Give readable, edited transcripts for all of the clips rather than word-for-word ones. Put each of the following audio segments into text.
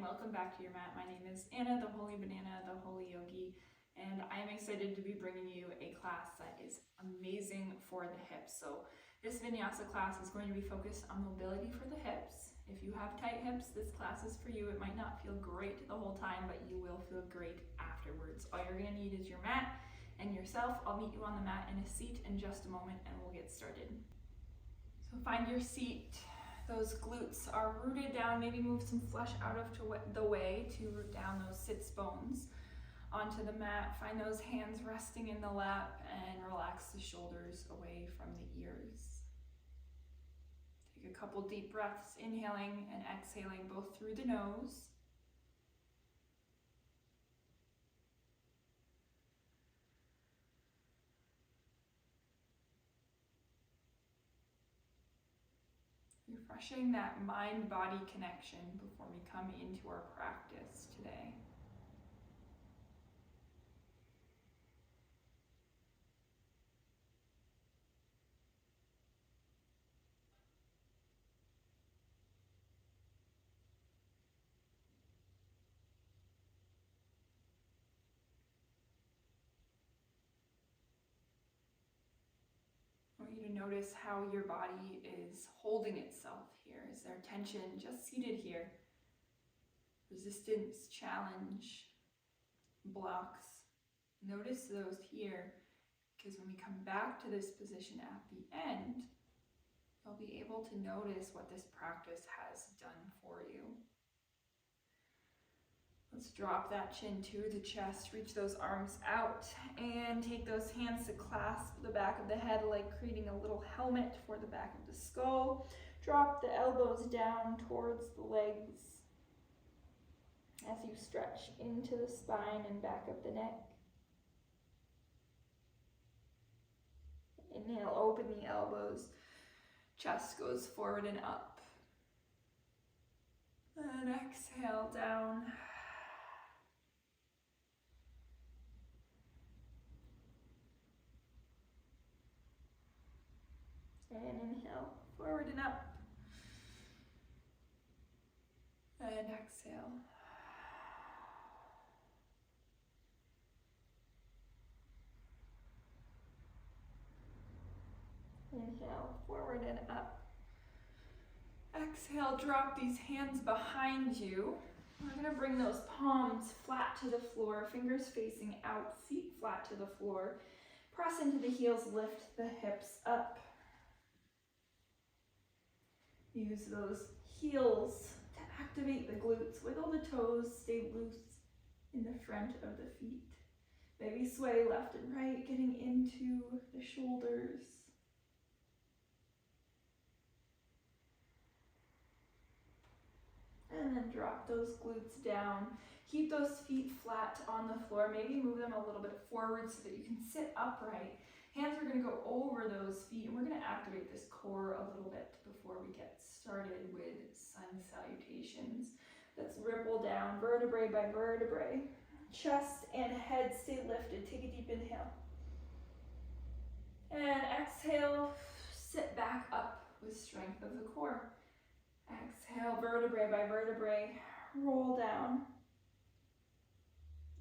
welcome back to your mat. My name is Anna, the Holy Banana, the Holy Yogi, and I am excited to be bringing you a class that is amazing for the hips. So this vinyasa class is going to be focused on mobility for the hips. If you have tight hips, this class is for you. It might not feel great the whole time, but you will feel great afterwards. All you're going to need is your mat and yourself. I'll meet you on the mat in a seat in just a moment and we'll get started. So find your seat. Those glutes are rooted down. Maybe move some flesh out of the way to root down those sits bones onto the mat. Find those hands resting in the lap and relax the shoulders away from the ears. Take a couple deep breaths, inhaling and exhaling both through the nose. Refreshing that mind-body connection before we come into our practice today. I want you to notice how your body is holding itself here. Is there tension just seated here? Resistance, challenge, blocks. Notice those here, because when we come back to this position at the end, you'll be able to notice what this practice has done for you. Let's drop that chin to the chest, reach those arms out, and take those hands to clasp the back of the head like creating a little helmet for the back of the skull. Drop the elbows down towards the legs as you stretch into the spine and back of the neck. Inhale, open the elbows, chest goes forward and up. And exhale, down. And inhale, forward and up. And exhale. Inhale, forward and up. Exhale, drop these hands behind you. We're going to bring those palms flat to the floor, fingers facing out, feet flat to the floor. Press into the heels, lift the hips up. Use those heels to activate the glutes. Wiggle the toes, stay loose in the front of the feet. Maybe sway left and right, getting into the shoulders. And then drop those glutes down. Keep those feet flat on the floor. Maybe move them a little bit forward so that you can sit upright. Hands are going to go over those feet, and we're going to activate this core a little bit before we get started with sun salutations. Let's ripple down vertebrae by vertebrae. Chest and head stay lifted. Take a deep inhale. And exhale, sit back up with strength of the core. Exhale, vertebrae by vertebrae, roll down.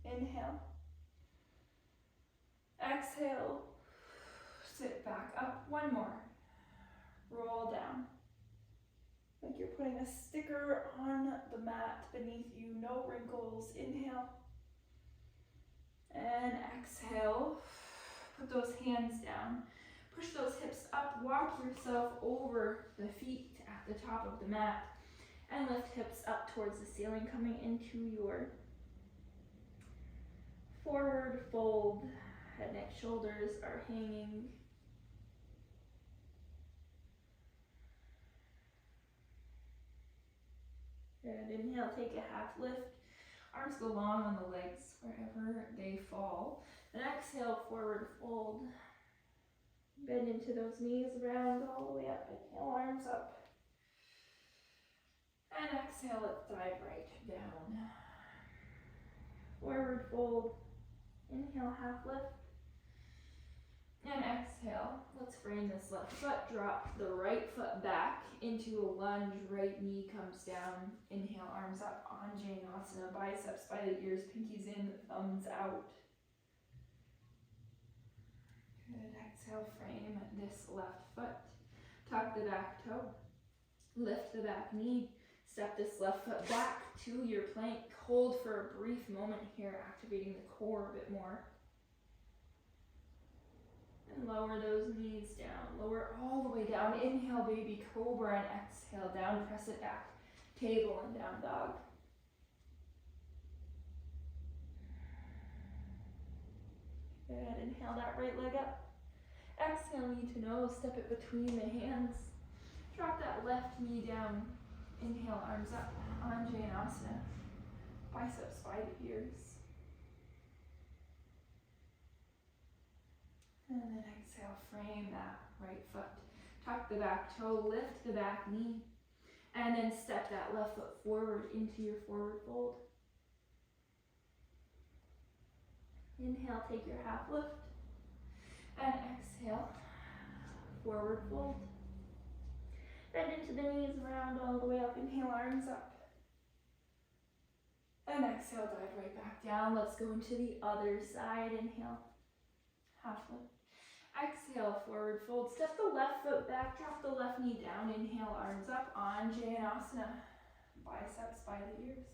Inhale. Exhale, sit back up. One more. Roll down. Like you're putting a sticker on the mat beneath you, no wrinkles. Inhale. And exhale. Put those hands down. Push those hips up. Walk yourself over the feet at the top of the mat. And lift hips up towards the ceiling, coming into your forward fold. Head, neck, shoulders are hanging. Good. Inhale, take a half lift. Arms go long on the legs wherever they fall. And exhale, forward fold. Bend into those knees, round all the way up. Inhale, arms up. And exhale, let's dive right down. Forward fold. Inhale, half lift. And exhale, let's frame this left foot, drop the right foot back into a lunge, right knee comes down, inhale, arms up, Anjaneyasana, biceps by the ears, pinkies in, thumbs out. Good, exhale, frame this left foot, tuck the back toe, lift the back knee, step this left foot back to your plank, hold for a brief moment here, activating the core a bit more. And lower those knees down, lower all the way down. Inhale, baby cobra, and exhale, down, press it back. Table and down dog. Good, inhale that right leg up. Exhale, knee to nose, step it between the hands. Drop that left knee down. Inhale, arms up, Anjaneyasana. Biceps by the ears. And then exhale, frame that right foot. Tuck the back toe, lift the back knee, and then step that left foot forward into your forward fold. Inhale, take your half lift, and exhale, forward fold. Bend into the knees, round all the way up. Inhale, arms up. And exhale, dive right back down. Let's go into the other side. Inhale, half lift. Exhale, forward fold. Step the left foot back, drop the left knee down. Inhale, arms up, Anjaneyasana. Biceps by the ears.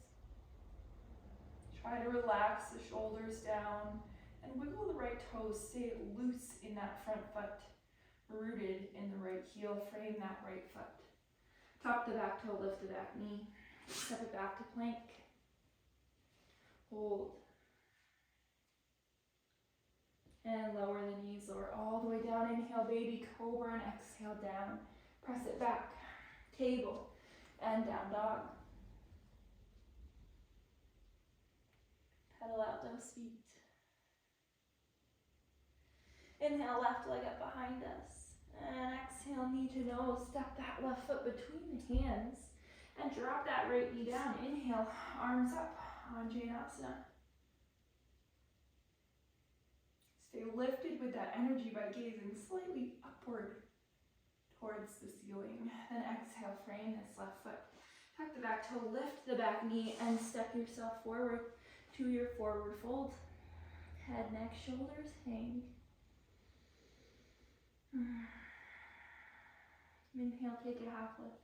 Try to relax the shoulders down and wiggle the right toes. Stay loose in that front foot, rooted in the right heel. Frame that right foot. Tuck the back toe, lift the back knee. Step it back to plank. Hold. And lower the knees, lower all the way down. Inhale, baby cobra, and exhale, down. Press it back. Table and down dog. Pedal out those feet. Inhale, left leg up behind us. And exhale, knee to nose. Step that left foot between the hands. And drop that right knee down. Inhale, arms up, Anjaneyasana. Stay lifted with that energy by gazing slightly upward towards the ceiling. Then exhale, frame this left foot. Tuck the back toe, lift the back knee, and step yourself forward to your forward fold. Head, neck, shoulders hang. Inhale, take a half lift.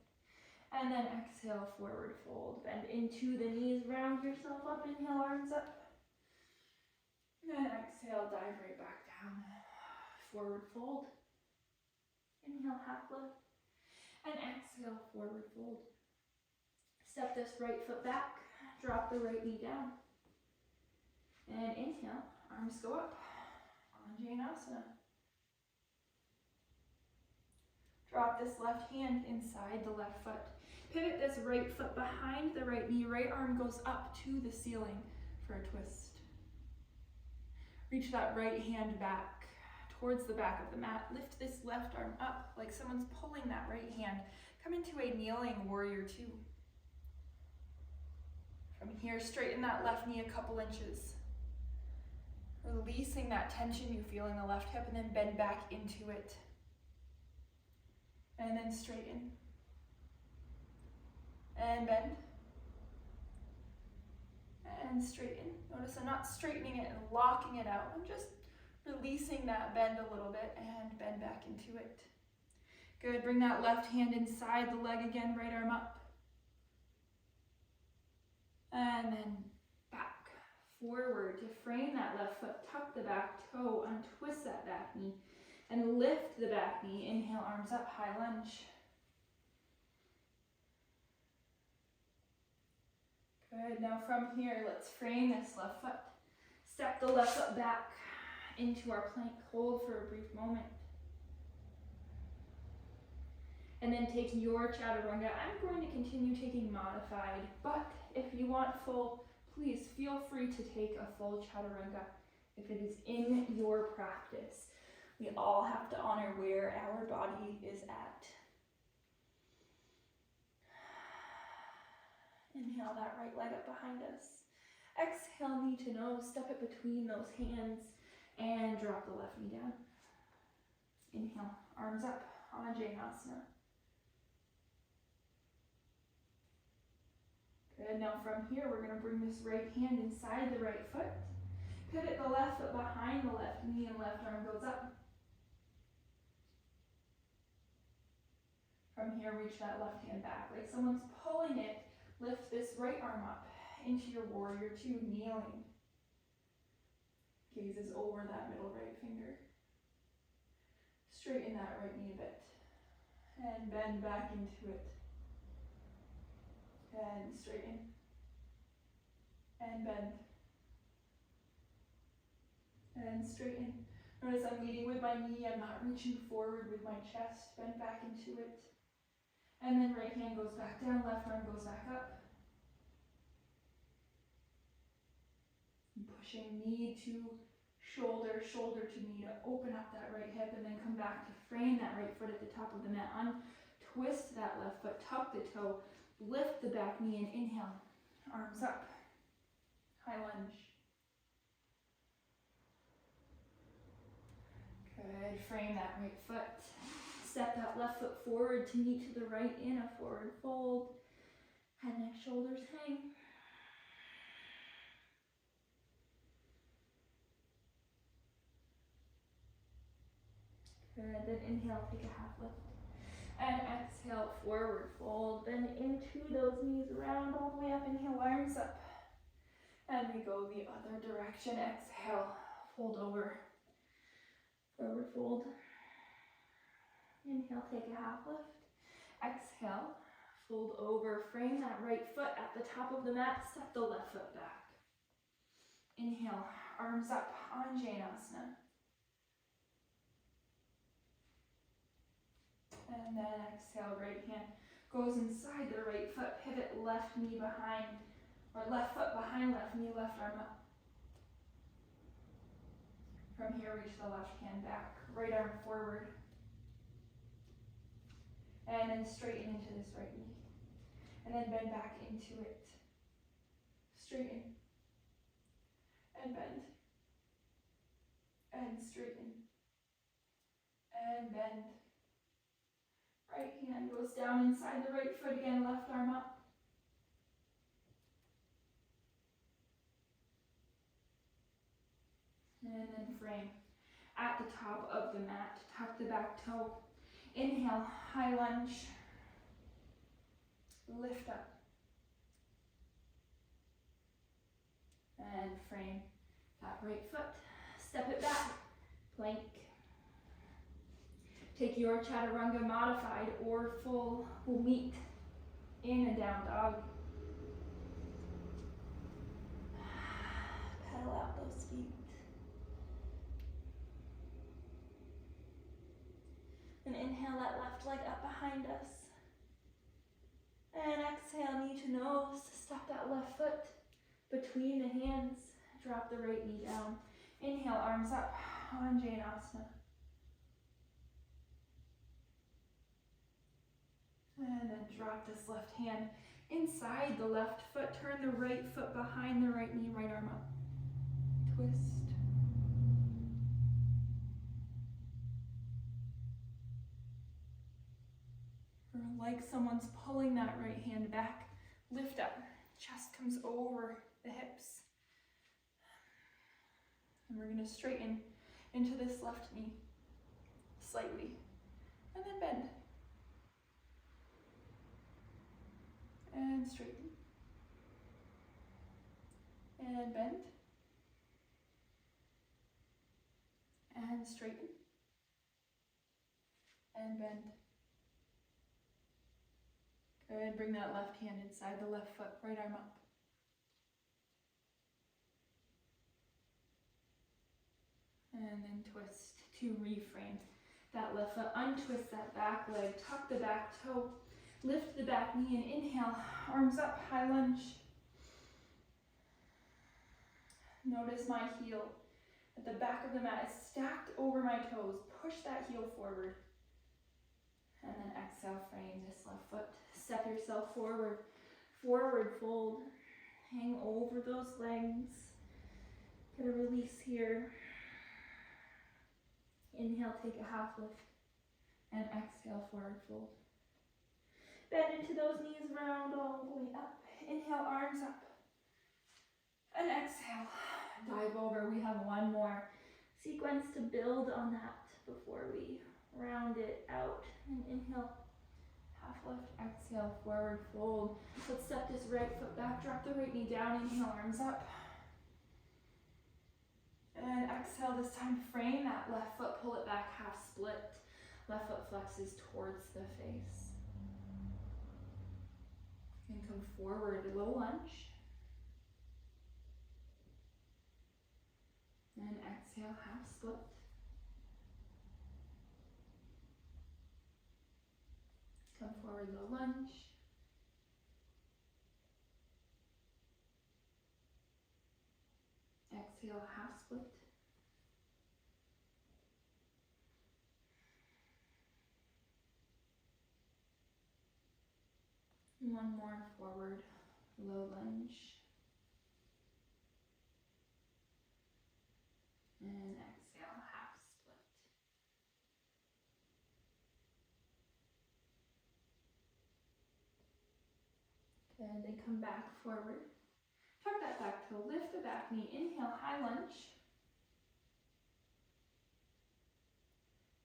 And then exhale, forward fold. Bend into the knees, round yourself up. Inhale, arms up. And exhale, dive right back down. Forward fold. Inhale, half lift. And exhale, forward fold. Step this right foot back. Drop the right knee down. And inhale, arms go up. Anjaneyasana. Drop this left hand inside the left foot. Pivot this right foot behind the right knee. Right arm goes up to the ceiling for a twist. Reach that right hand back towards the back of the mat. Lift this left arm up like someone's pulling that right hand. Come into a kneeling warrior two. From here, straighten that left knee a couple inches. Releasing that tension you feel in the left hip, and then bend back into it. And then straighten. And bend. And straighten. Notice I'm not straightening it and locking it out. I'm just releasing that bend a little bit and bend back into it. Good, bring that left hand inside the leg again, right arm up. And then back, forward to frame that left foot, tuck the back toe, untwist that back knee, and lift the back knee. Inhale, arms up, high lunge. Good, now from here, let's frame this left foot. Step the left foot back into our plank, hold for a brief moment. And then take your chaturanga. I'm going to continue taking modified, but if you want full, please feel free to take a full chaturanga if it is in your practice. We all have to honor where our body is at. Inhale that right leg up behind us. Exhale, knee to nose, step it between those hands and drop the left knee down. Inhale, arms up, Anjaneyasana. Good, now from here we're going to bring this right hand inside the right foot. Pivot the left foot behind the left knee and left arm goes up. From here, reach that left hand back like someone's pulling it. Lift this right arm up into your warrior two, kneeling. Gaze is over that middle right finger. Straighten that right knee a bit. And bend back into it. And straighten. And bend. And straighten. Notice I'm leading with my knee. I'm not reaching forward with my chest. Bend back into it. And then right hand goes back down, left arm goes back up. And pushing knee to shoulder, shoulder to knee to open up that right hip and then come back to frame that right foot at the top of the mat. Untwist that left foot, tuck the toe, lift the back knee and inhale. Arms up, high lunge. Good, frame that right foot. Step that left foot forward to knee to the right in a forward fold. Head, neck, shoulders hang. Good, then inhale, take a half lift. And exhale, forward fold. Bend into those knees around all the way up. Inhale, arms up. And we go the other direction. Exhale, fold over. Forward fold. Inhale, take a half lift. Exhale, fold over, frame that right foot at the top of the mat, step the left foot back. Inhale, arms up, Anjaneyasana. And then exhale, right hand goes inside the right foot, pivot left knee behind, or left foot behind left knee, left arm up. From here, reach the left hand back, right arm forward. And then straighten into this right knee. And then bend back into it. Straighten. And bend. And straighten. And bend. Right hand goes down inside the right foot again, left arm up. And then frame. At the top of the mat, tuck the back toe. Inhale, high lunge, lift up, and frame that right foot, step it back, plank. Take your chaturanga modified or full, we'll meet in a down dog. Pedal out those feet. And inhale that left leg up behind us. And exhale, knee to nose. Step that left foot between the hands. Drop the right knee down. Inhale, arms up, Anjaneyasana. And then drop this left hand inside the left foot. Turn the right foot behind the right knee, right arm up. Twist. Like someone's pulling that right hand back. Lift up. Chest comes over the hips. And we're going to straighten into this left knee slightly. And then bend. And straighten. And bend. And straighten. And bend. Good, bring that left hand inside the left foot, right arm up. And then twist to reframe that left foot. Untwist that back leg, tuck the back toe, lift the back knee and inhale, arms up, high lunge. Notice my heel at the back of the mat is stacked over my toes. Push that heel forward. And then exhale, frame this left foot. Step yourself forward. Forward fold. Hang over those legs. Get a release here. Inhale, take a half lift. And exhale, forward fold. Bend into those knees, round all the way up. Inhale, arms up. And exhale, dive over. We have one more sequence to build on that before we round it out. And inhale, half lift, exhale, forward fold. Let's step this right foot back, drop the right knee down, inhale, arms up. And exhale, this time frame that left foot, pull it back, half split. Left foot flexes towards the face. And come forward, low lunge. And exhale, half split. Come forward, low lunge. Exhale, half split. One more forward, low lunge. And exhale, half split. Good, then come back forward. Tuck that back toe, lift the back knee, inhale, high lunge.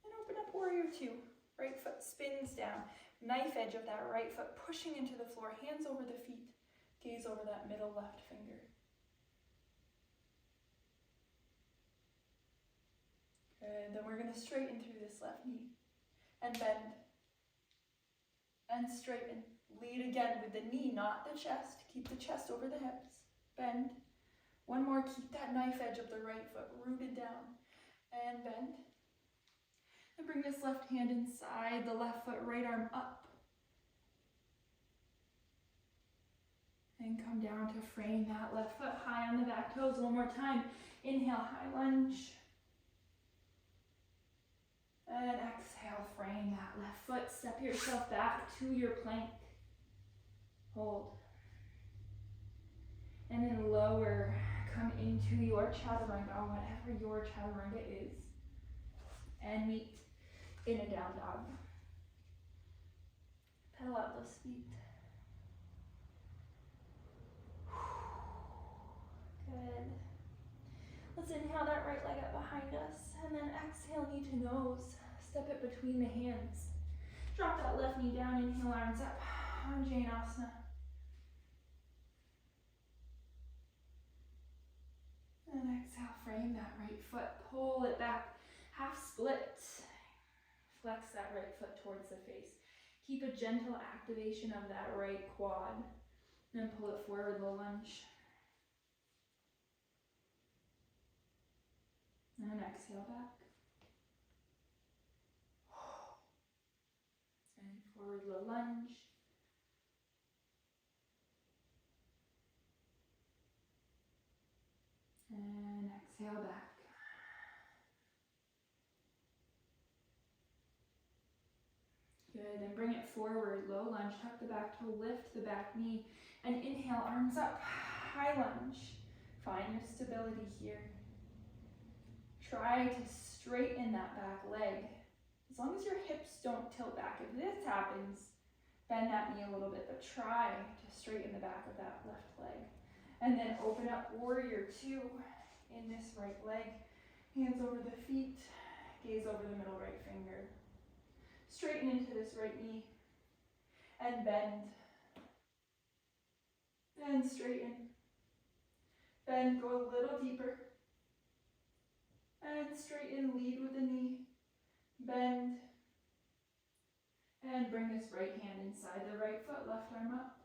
And open up warrior two. Right foot spins down. Knife edge of that right foot pushing into the floor, hands over the feet, gaze over that middle left finger. Good, then we're going to straighten through this left knee and bend and straighten. Lead again with the knee, not the chest. Keep the chest over the hips. Bend. One more, keep that knife edge of the right foot rooted down and bend. And bring this left hand inside the left foot, right arm up. And come down to frame that left foot high on the back toes. One more time. Inhale, high lunge. And exhale, frame that left foot. Step yourself back to your plank. Hold. And then lower. Come into your chaturanga, whatever your chaturanga is. And meet in a down dog. Pedal out those feet. Good. Let's inhale that right leg up behind us, and then exhale, knee to nose. Step it between the hands. Drop that left knee down, inhale, arms up. Anjaneyasana. And exhale, frame that right foot, pull it back, half split. Flex that right foot towards the face. Keep a gentle activation of that right quad. Then pull it forward, low lunge. And exhale back. And forward, low lunge. And exhale back. Good, then bring it forward, low lunge, tuck the back toe, lift the back knee, and inhale, arms up, high lunge. Find your stability here. Try to straighten that back leg. As long as your hips don't tilt back. If this happens, bend that knee a little bit, but try to straighten the back of that left leg. And then open up warrior two in this right leg. Hands over the feet, gaze over the middle right finger. Straighten into this right knee and bend. And straighten. Bend, go a little deeper. And straighten, lead with the knee. Bend. And bring this right hand inside the right foot, left arm up.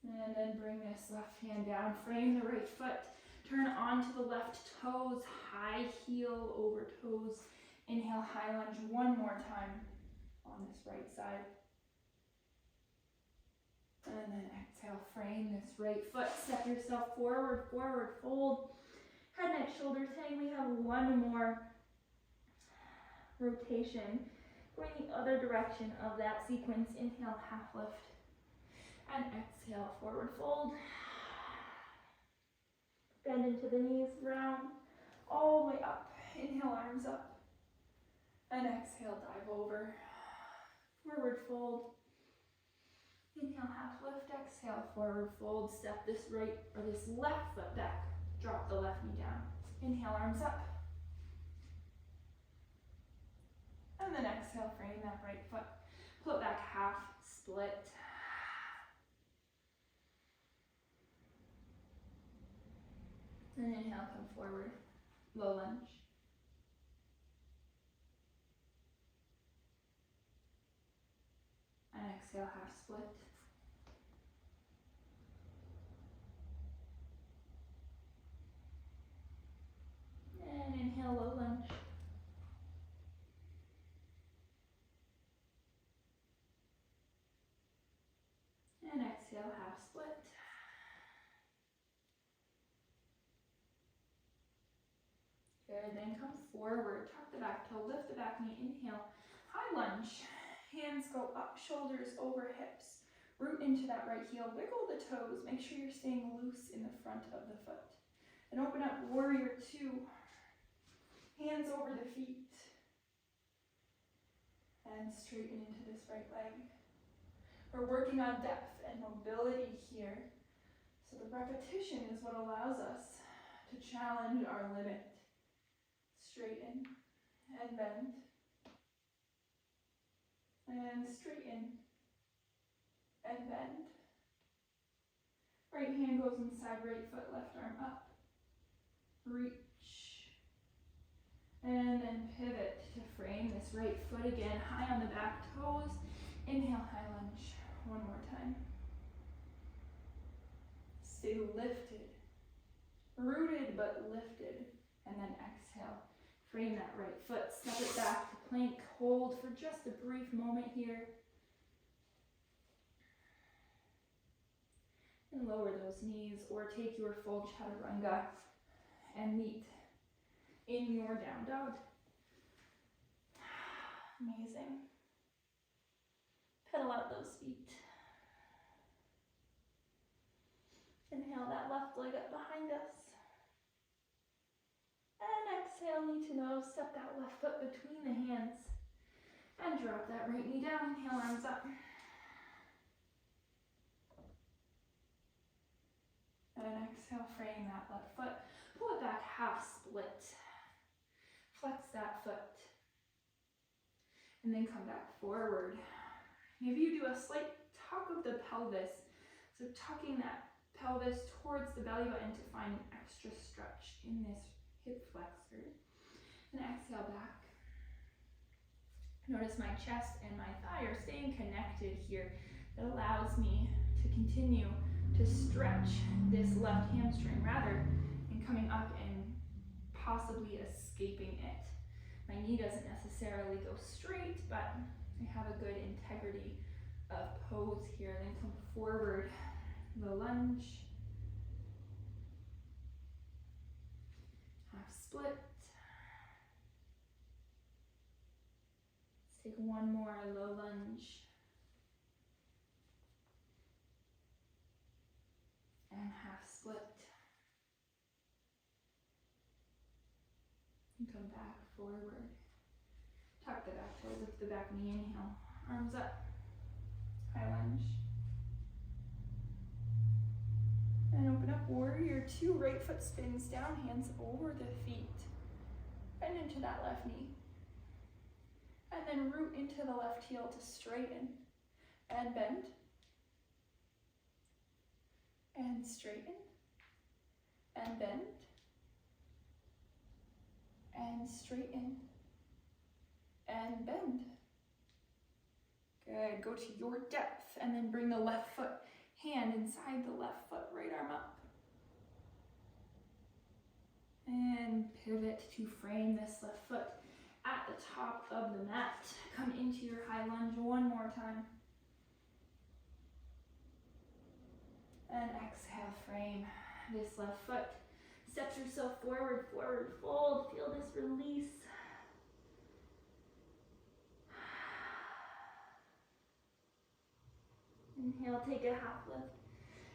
And then bring this left hand down, frame the right foot. Turn onto the left toes, high heel over toes. Inhale, high lunge one more time on this right side. And then exhale, frame this right foot. Step yourself forward, forward fold. Head, neck, shoulders hang. We have one more rotation. Going the other direction of that sequence. Inhale, half lift. And exhale, forward fold. Bend into the knees, round, all the way up. Inhale, arms up. And exhale, dive over. Forward fold. Inhale, half lift, exhale, forward fold. Step this right or this left foot back. Drop the left knee down. Inhale, arms up. And then exhale, frame that right foot. Pull it back half, split. And inhale, come forward, low lunge. And exhale, half split. And inhale, low lunge. And exhale, half split. Good, then come forward, tuck the back toe, lift the back knee, inhale, high lunge. Hands go up, shoulders over hips. Root into that right heel, wiggle the toes, make sure you're staying loose in the front of the foot. And open up, warrior two. Hands over the feet. And straighten into this right leg. We're working on depth and mobility here. So the repetition is what allows us to challenge our limit. Straighten and bend. And straighten and bend. Right hand goes inside right foot, left arm up. Reach. And then pivot to frame this right foot again, high on the back toes. Inhale, high lunge. One more time. Stay lifted. Rooted but lifted. And then exhale. Frame that right foot. Step it back to plank. Hold for just a brief moment here. And lower those knees or take your full chaturanga and meet in your down dog. Amazing. Pedal out those feet. Inhale that left leg up behind us. And exhale, knee to nose, step that left foot between the hands. And drop that right knee down, inhale, arms up. And exhale, frame that left foot. Pull it back, half split. Flex that foot. And then come back forward. Maybe you do a slight tuck of the pelvis. So tucking that pelvis towards the belly button to find an extra stretch in this hip flexor. And exhale back. Notice my chest and my thigh are staying connected here. That allows me to continue to stretch this left hamstring rather than coming up and possibly escaping it. My knee doesn't necessarily go straight, but I have a good integrity of pose here. Then come forward, the lunge, half split. Let's take one more low lunge. And half split. And come back forward. Tuck the back toe, lift the back knee, inhale. Arms up. High lunge. And open up, warrior two. Right foot spins down, hands over the feet. Bend into that left knee. And then root into the left heel to straighten. And bend. And straighten. And bend. And straighten. And bend. Good, go to your depth and then bring the left foot, hand inside the left foot, right arm up. And pivot to frame this left foot at the top of the mat. Come into your high lunge one more time. And exhale, frame this left foot. Step yourself forward, forward fold. Feel this release. Inhale, take a half lift.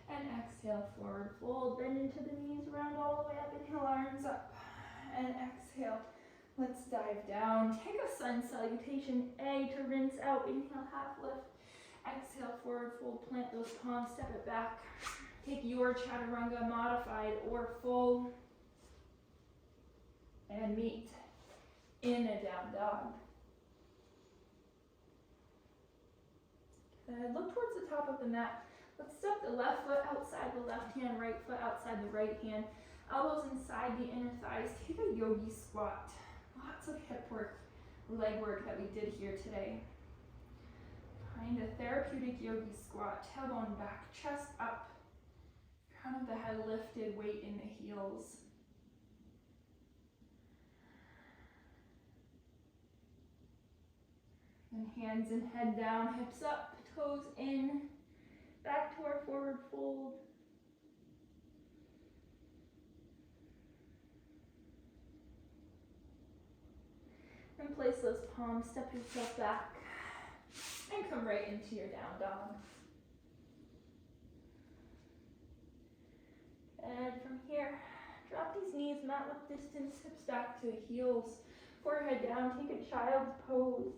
And exhale, forward fold, bend into the knees, round all the way up, inhale, arms up. And exhale, let's dive down. Take a sun salutation, A to rinse out, inhale, half lift. Exhale, forward fold, plant those palms, step it back. Take your chaturanga modified or full. And meet in a down dog. Look towards the top of the mat. Let's step the left foot outside the left hand, right foot outside the right hand. Elbows inside the inner thighs. Take a yogi squat. Lots of hip work, leg work that we did here today. Find a therapeutic yogi squat. Tailbone back, chest up. Crown of the head lifted, weight in the heels. And hands and head down, hips up, toes in. Back to our forward fold. And place those palms, step yourself back. And come right into your down dog. And from here, drop these knees, mat width distance, hips back to the heels. Forehead down, take a child's pose.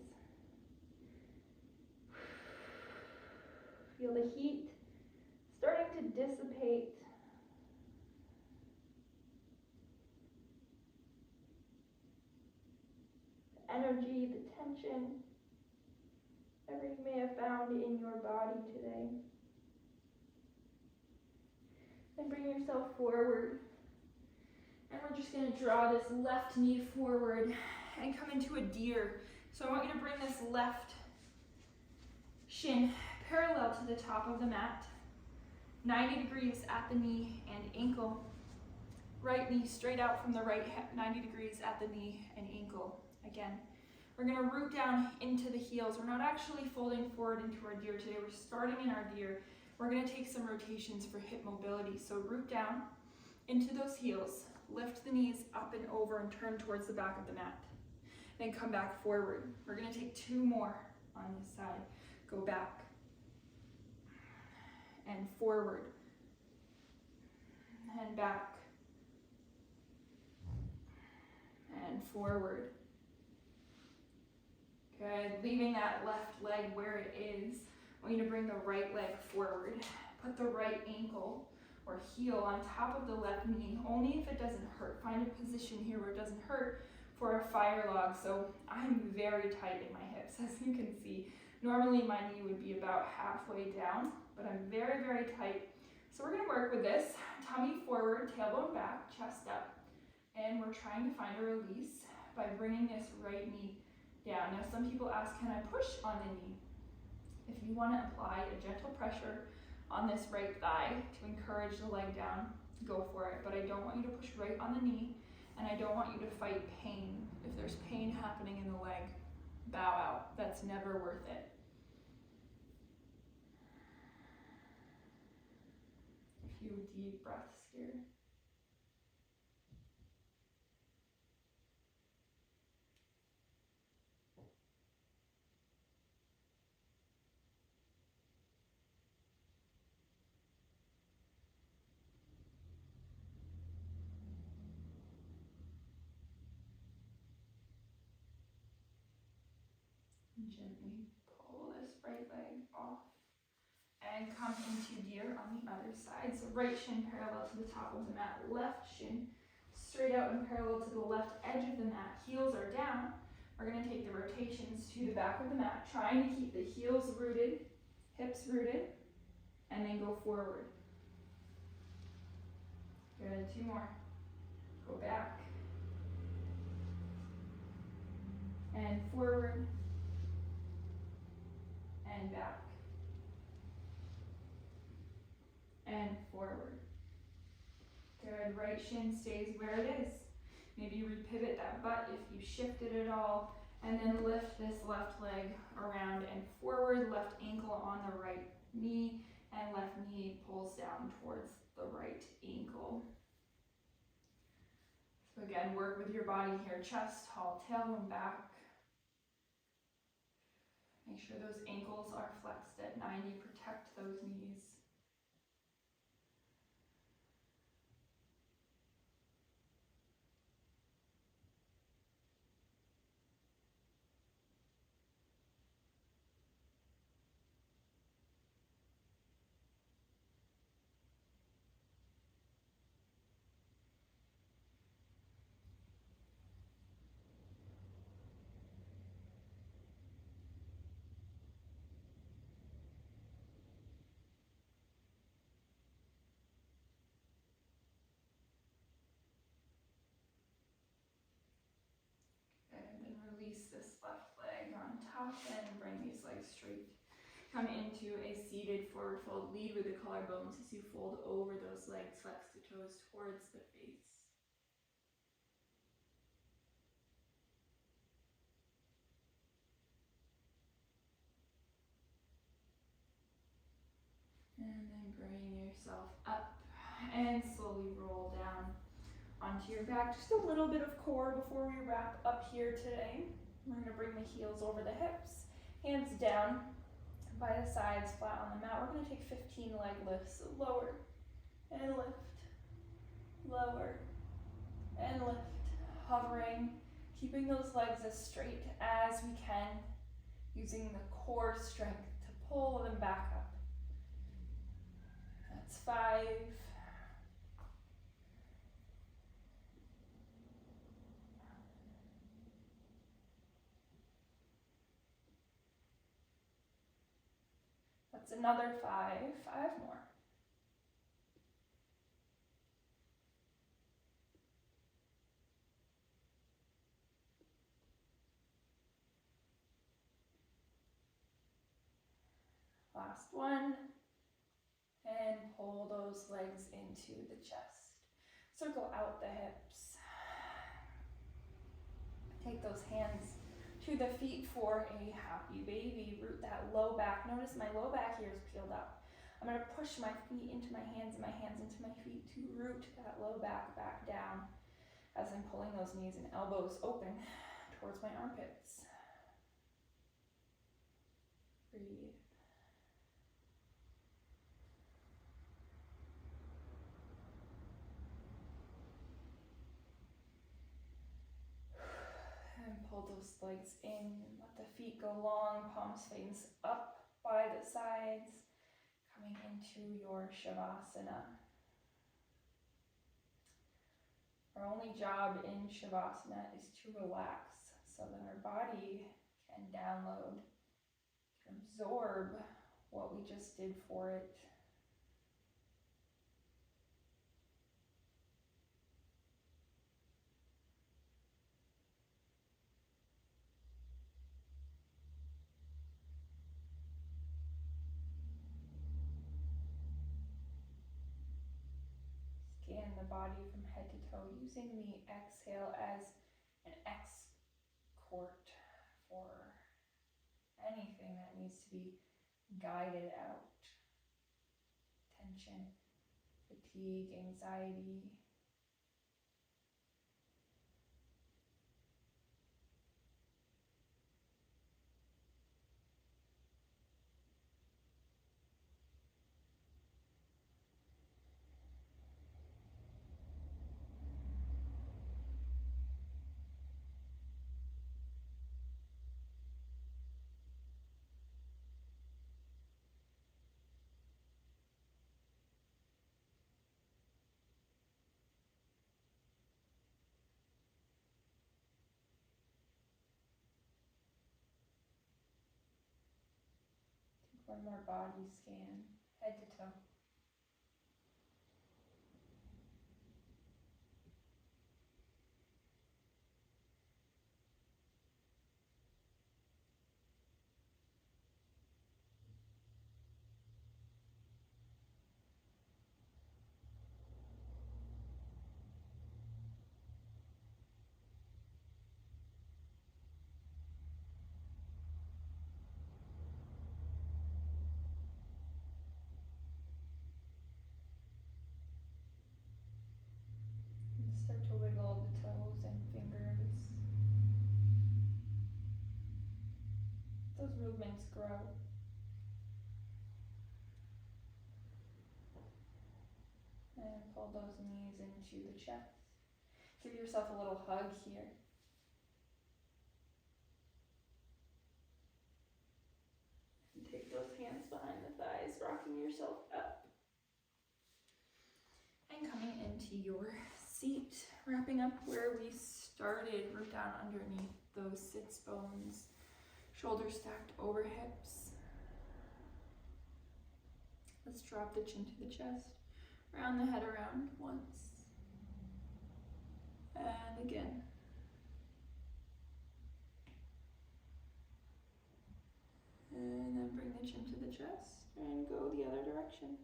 Feel the heat starting to dissipate. The energy, the tension, whatever you may have found in your body today. And bring yourself forward. And we're just going to draw this left knee forward and come into a deer. So I want you to bring this left shin parallel to the top of the mat, 90 degrees at the knee and ankle. Right knee straight out from the right hip, 90 degrees at the knee and ankle. Again, we're going to root down into the heels. We're not actually folding forward into our deer today. We're starting in our deer. We're going to take some rotations for hip mobility. So root down into those heels, lift the knees up and over and turn towards the back of the mat. Then come back forward. We're going to take 2 more on this side. Go back and forward and back and forward. Good. Leaving that left leg where it is. I want you to bring the right leg forward. Put the right ankle or heel on top of the left knee, only if it doesn't hurt. Find a position here where it doesn't hurt for a fire log. So I'm very tight in my hips, as you can see. Normally my knee would be about halfway down, but I'm very, very tight. So we're going to work with this. Tummy forward, tailbone back, chest up. And we're trying to find a release by bringing this right knee down. Now some people ask, can I push on the knee? If you want to apply a gentle pressure on this right thigh to encourage the leg down, go for it. But I don't want you to push right on the knee, and I don't want you to fight pain. If there's pain happening in the leg, bow out. That's never worth it. A few deep breaths here. Gently pull this right leg off and come into deer on the other side. So right shin parallel to the top of the mat, left shin straight out and parallel to the left edge of the mat. Heels are down. We're going to take the rotations to the back of the mat, trying to keep the heels rooted, hips rooted, and then go forward. Good, 2 more. Go back and forward. And back and forward. Good. Right shin stays where it is. Maybe you repivot that butt if you shifted it all, and then lift this left leg around and forward. Left ankle on the right knee, and left knee pulls down towards the right ankle. So again, work with your body here. Chest tall, tailbone back. Make sure those ankles are flexed at 90. Protect those knees. release this left leg on top and bring these legs straight. Come into a seated forward fold. Lead with the collarbones as you fold over those legs. Flex the toes towards the face. And then bring yourself up and slowly roll down onto your back. Just a little bit of core before we wrap up here today. We're going to bring the heels over the hips, hands down by the sides, flat on the mat. We're going to take 15 leg lifts. So lower and lift, lower and lift, hovering, keeping those legs as straight as we can, using the core strength to pull them back up. That's 5. That's another 5. 5 more. Last one. And pull those legs into the chest. Circle out the hips. Take those hands to the feet for a happy baby. Root that low back. Notice my low back here is peeled up. I'm going to push my feet into my hands and my hands into my feet to root that low back down as I'm pulling those knees and elbows open towards my armpits. Breathe. And pull those legs in. Let the feet go long, palms face up by the sides. Coming into your Shavasana. Our only job in Shavasana is to relax so that our body can download, can absorb what we just did for it. Scan the body from head to toe, using the exhale as an export for anything that needs to be guided out. Tension, fatigue, anxiety. One more body scan, head to toe. Start to wiggle the toes and fingers. Those movements grow. And pull those knees into the chest. Give yourself a little hug here. And take those hands behind the thighs, rocking yourself up. And coming into your seat, wrapping up where we started. Root down underneath those sits bones, shoulders stacked over hips. Let's drop the chin to the chest, round the head around once, and again. And then bring the chin to the chest and go the other direction.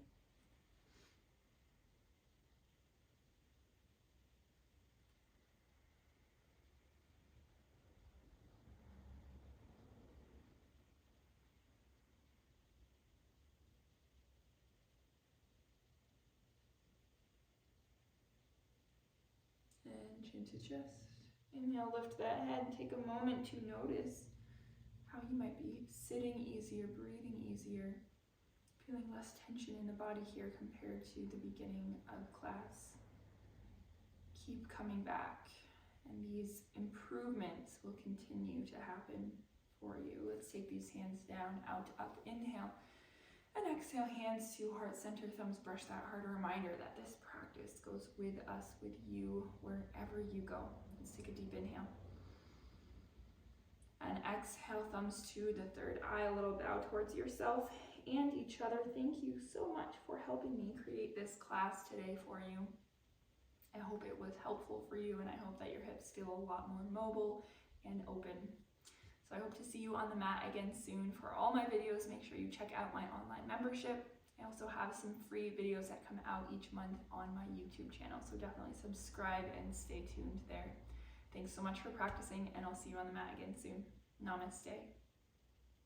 And chin to chest. Inhale, lift that head. Take a moment to notice how you might be sitting easier, breathing easier, feeling less tension in the body here compared to the beginning of class. Keep coming back, and these improvements will continue to happen for you. Let's take these hands down, out, up, inhale, and exhale, hands to heart center, thumbs brush that heart. A reminder that this practice goes with us, with you, wherever you go. Let's take a deep inhale. And exhale, thumbs to the third eye, a little bow towards yourself and each other. Thank you so much for helping me create this class today for you. I hope it was helpful for you, and I hope that your hips feel a lot more mobile and open. So I hope to see you on the mat again soon. For all my videos, make sure you check out my online membership. I also have some free videos that come out each month on my YouTube channel, so definitely subscribe and stay tuned there. Thanks so much for practicing, and I'll see you on the mat again soon. Namaste.